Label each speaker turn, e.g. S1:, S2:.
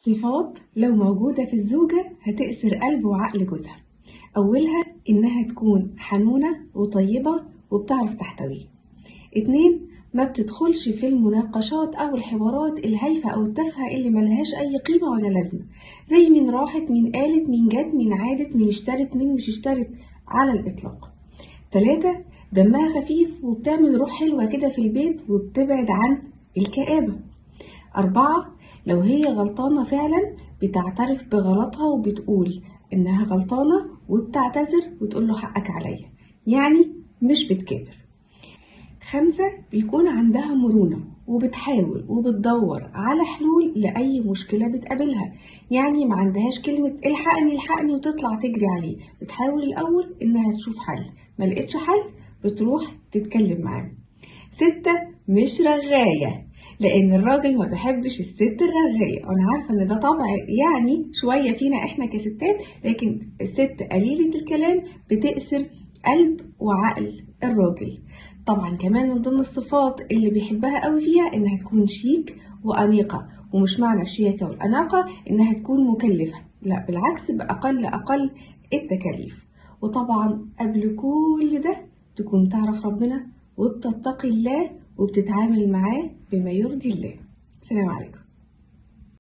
S1: صفات لو موجودة في الزوجة هتأثر قلب وعقل جوزها. أولها إنها تكون حنونة وطيبة وبتعرف تحتويه. 2، ما بتدخلش في المناقشات أو الحوارات الهايفة أو التافهة اللي ملهاش أي قيمة ولا لازمة، زي مين راحت مين قالت مين جت مين عادت مين اشترت مين مش اشترت، على الإطلاق. 3، دمها خفيف وبتعمل روح حلوة كده في البيت وبتبعد عن الكآبة. 4، لو هي غلطانة فعلا بتعترف بغلطها وبتقول إنها غلطانة وبتعتذر وتقول له حقك عليا، يعني مش بتكبر. 5، بيكون عندها مرونة وبتحاول وبتدور على حلول لأي مشكلة بتقابلها، يعني ما عندهاش كلمة الحقني الحقني وتطلع تجري عليه، بتحاول الأول إنها تشوف حل، ما لقيتش حل بتروح تتكلم معاه. 6، مش رغاية، لأن الراجل ما بيحبش الست الرغاية. أنا عارفة إن ده طبع يعني شوية فينا إحنا كستات، لكن الست قليلة الكلام بتأثر قلب وعقل الراجل. طبعا كمان من ضمن الصفات اللي بيحبها قوي فيها إنها تكون شيك وأنيقة، ومش معنى الشياكة والأناقة إنها تكون مكلفة، لا بالعكس، بأقل التكاليف. وطبعا قبل كل ده تكون تعرف ربنا وبتتقي الله وبتتعامل معاه بما يرضي الله. السلام عليكم.